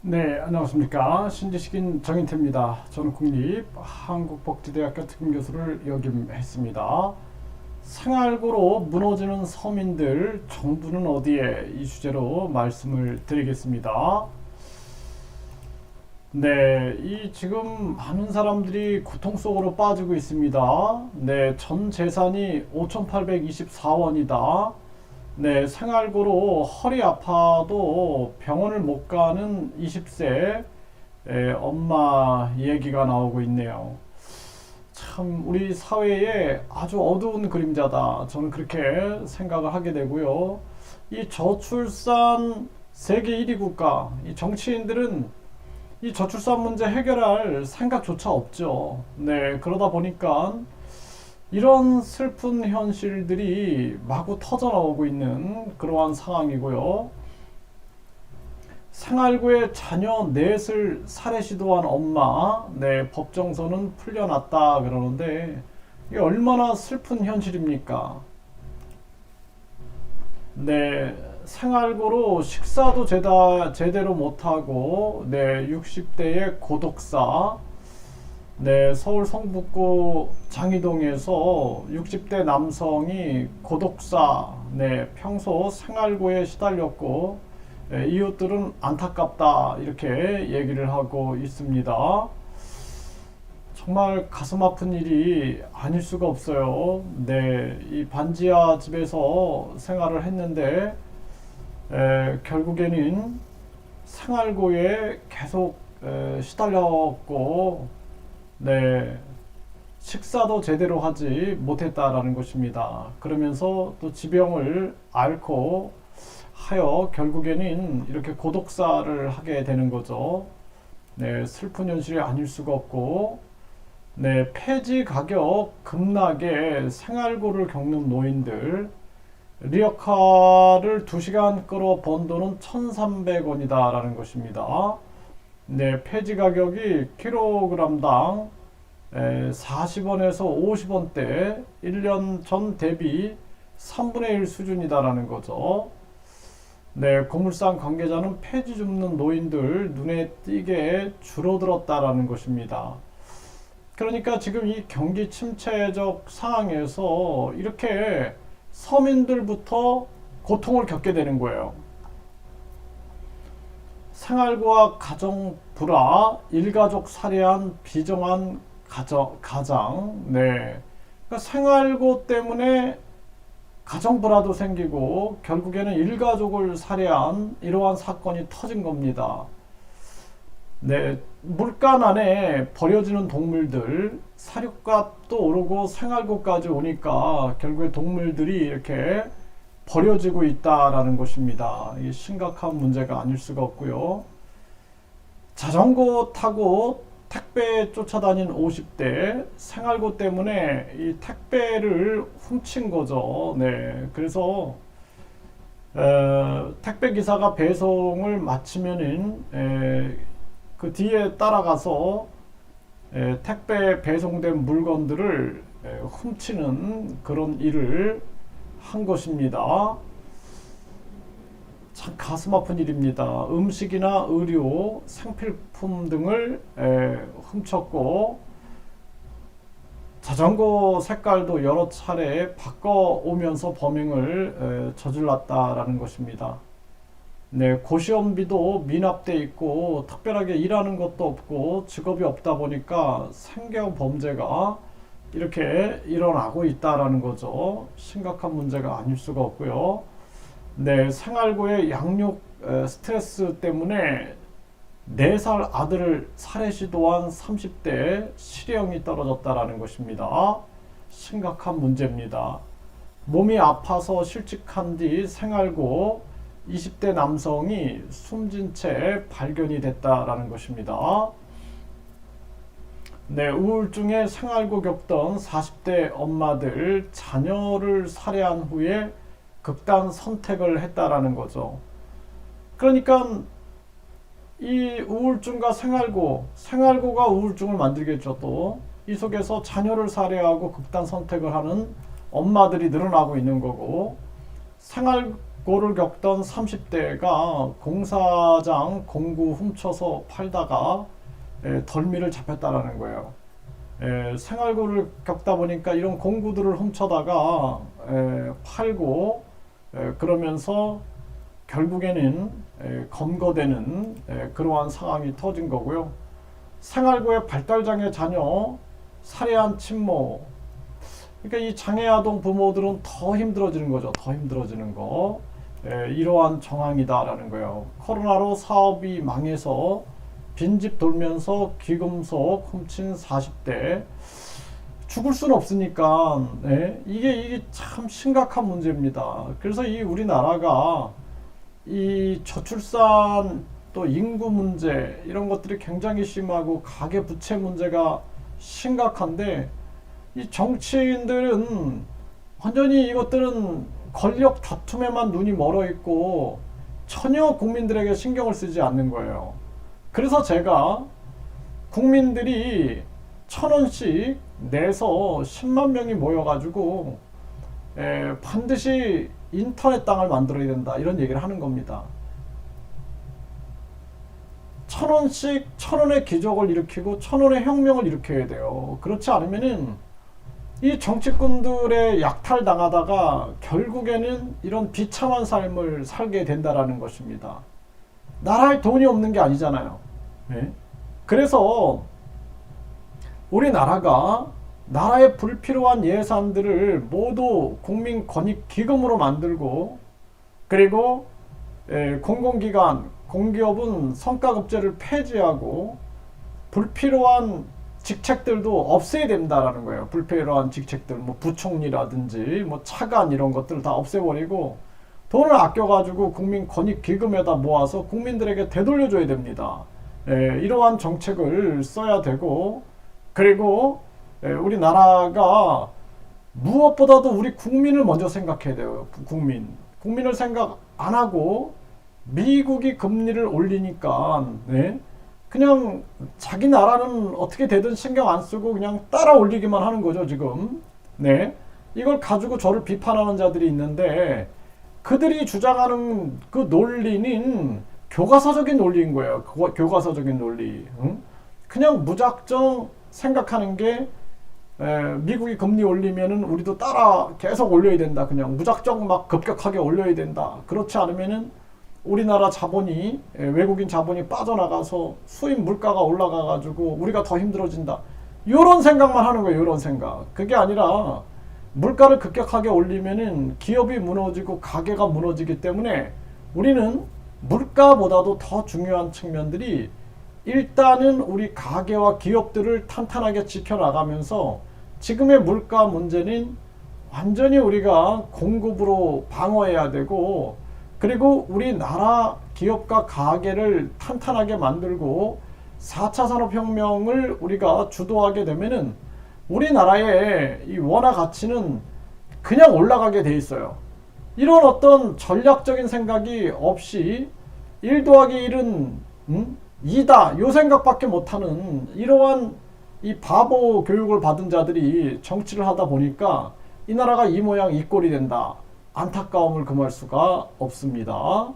네, 안녕하십니까. 신지식인 정인태입니다. 저는 국립한국복지대학교 특임교수를 역임했습니다. 생활고로 무너지는 서민들, 정부는 어디에? 이 주제로 말씀을 드리겠습니다. 네, 이 지금 많은 사람들이 고통 속으로 빠지고 있습니다. 네, 전 재산이 5,824원이다. 네, 생활고로 허리 아파도 병원을 못 가는 20세 엄마 얘기가 나오고 있네요. 참, 우리 사회에 아주 어두운 그림자다. 저는 그렇게 생각을 하게 되고요. 이 저출산 세계 1위 국가, 이 정치인들은 이 저출산 문제 해결할 생각조차 없죠. 네, 그러다 보니까 이런 슬픈 현실들이 마구 터져나오고 있는 그러한 상황이고요. 생활고에 자녀 넷을 살해 시도한 엄마, 네, 법정서는 풀려났다 그러는데 이게 얼마나 슬픈 현실입니까? 네, 생활고로 식사도 제대로 못하고, 네, 60대의 고독사, 네, 서울 성북구 장이동에서 60대 남성이 고독사, 네, 평소 생활고에 시달렸고, 이웃들은 안타깝다, 이렇게 얘기를 하고 있습니다. 정말 가슴 아픈 일이 아닐 수가 없어요. 네, 이 반지하 집에서 생활을 했는데, 결국에는 생활고에 계속 시달렸고, 네, 식사도 제대로 하지 못했다라는 것입니다. 그러면서 또 지병을 앓고 하여 결국에는 이렇게 고독사를 하게 되는 거죠. 네, 슬픈 현실이 아닐 수가 없고, 네, 폐지 가격 급락에 생활고를 겪는 노인들, 리어카를 2시간 끌어 번 돈은 1,300원이다라는 것입니다. 네, 폐지 가격이 킬로그램당 40원에서 50원대 1년 전 대비 3분의 1 수준이다라는 거죠. 네, 고물상 관계자는 폐지 줍는 노인들 눈에 띄게 줄어들었다라는 것입니다. 그러니까 지금 이 경기 침체적 상황에서 이렇게 서민들부터 고통을 겪게 되는 거예요. 생활고와 가정 불화, 일가족 살해한 비정한 가장, 네. 그러니까 생활고 때문에 가정 불화도 생기고 결국에는 일가족을 살해한 이러한 사건이 터진 겁니다. 네, 물간 안에 버려지는 동물들, 사료값도 오르고 생활고까지 오니까 결국에 동물들이 이렇게 버려지고 있다라는 것입니다. 이게 심각한 문제가 아닐 수가 없고요. 자전거 타고 택배 쫓아다닌 50대 생활고 때문에 이 택배를 훔친 거죠. 네, 그래서 택배 기사가 배송을 마치면은 그 뒤에 따라가서 택배 배송된 물건들을 훔치는 그런 일을 한 것입니다. 참 가슴 아픈 일입니다. 음식이나 의료, 생필품 등을 훔쳤고 자전거 색깔도 여러 차례 바꿔오면서 범행을 저질렀다라는 것입니다. 네, 고시원비도 미납돼 있고 특별하게 일하는 것도 없고 직업이 없다 보니까 생계 범죄가 이렇게 일어나고 있다라는 거죠. 심각한 문제가 아닐 수가 없고요. 네, 생활고의 양육 스트레스 때문에 4살 아들을 살해 시도한 30대 실형이 떨어졌다라는 것입니다. 심각한 문제입니다. 몸이 아파서 실직한 뒤 생활고 20대 남성이 숨진 채 발견이 됐다라는 것입니다. 네, 우울증에 생활고 겪던 40대 엄마들 자녀를 살해한 후에 극단 선택을 했다라는 거죠. 그러니까 이 우울증과 생활고가 우울증을 만들겠죠. 또 이 속에서 자녀를 살해하고 극단 선택을 하는 엄마들이 늘어나고 있는 거고, 생활고 꼴을 겪던 30대가 공사장 공구 훔쳐서 팔다가 덜미를 잡혔다라는 거예요. 생활고를 겪다 보니까 이런 공구들을 훔쳐다가 팔고 그러면서 결국에는 검거되는 그러한 상황이 터진 거고요. 생활고의 발달장애 자녀 살해한 친모, 그러니까 이 장애아동 부모들은 더 힘들어지는 거죠. 더 힘들어지는 거. 이러한 정황이다라는 거예요. 코로나로 사업이 망해서 빈집 돌면서 귀금속 훔친 40대. 죽을 수는 없으니까 이게 참 심각한 문제입니다. 그래서 이 우리나라가 이 저출산 또 인구 문제 이런 것들이 굉장히 심하고 가계 부채 문제가 심각한데 이 정치인들은 완전히 이것들은 권력 다툼에만 눈이 멀어 있고 전혀 국민들에게 신경을 쓰지 않는 거예요. 그래서 제가 국민들이 1,000원씩 내서 10만 명이 모여가지고 반드시 인터넷 땅을 만들어야 된다 이런 얘기를 하는 겁니다. 1,000원씩 1,000원의 기적을 일으키고 1,000원의 혁명을 일으켜야 돼요. 그렇지 않으면은 이 정치꾼들의 약탈당하다가 결국에는 이런 비참한 삶을 살게 된다라는 것입니다. 나라에 돈이 없는 게 아니잖아요. 그래서 우리나라가 나라의 불필요한 예산들을 모두 국민권익기금으로 만들고 그리고 공공기관, 공기업은 성과급제를 폐지하고 불필요한 직책들도 없애야 된다라는 거예요. 불필요한 직책들, 뭐 부총리라든지 뭐 차관 이런 것들 다 없애버리고 돈을 아껴가지고 국민권익기금에다 모아서 국민들에게 되돌려줘야 됩니다. 이러한 정책을 써야 되고 그리고 우리나라가 무엇보다도 우리 국민을 먼저 생각해야 돼요. 국민을 생각 안 하고 미국이 금리를 올리니까 그냥 자기 나라는 어떻게 되든 신경 안 쓰고 그냥 따라 올리기만 하는 거죠 지금. 이걸 가지고 저를 비판하는 자들이 있는데 그들이 주장하는 그 논리는 교과서적인 논리인 거예요. 교과서적인 논리. 그냥 무작정 생각하는 게 미국이 금리 올리면은 우리도 따라 계속 올려야 된다. 그냥 무작정 막 급격하게 올려야 된다. 그렇지 않으면은 우리나라 자본이 외국인 자본이 빠져나가서 수입 물가가 올라가 가지고 우리가 더 힘들어진다. 이런 생각만 하는 거예요. 이런 생각. 그게 아니라 물가를 급격하게 올리면은 기업이 무너지고 가게가 무너지기 때문에 우리는 물가보다도 더 중요한 측면들이 일단은 우리 가게와 기업들을 탄탄하게 지켜나가면서 지금의 물가 문제는 완전히 우리가 공급으로 방어해야 되고 그리고 우리나라 기업과 가게를 탄탄하게 만들고 4차 산업혁명을 우리가 주도하게 되면은 우리나라의 이 원화 가치는 그냥 올라가게 돼 있어요. 이런 어떤 전략적인 생각이 없이 1 더하기 1은 2다 요 생각밖에 못하는 이러한 이 바보 교육을 받은 자들이 정치를 하다 보니까 이 나라가 이 모양 이 꼴이 된다. 안타까움을 금할 수가 없습니다.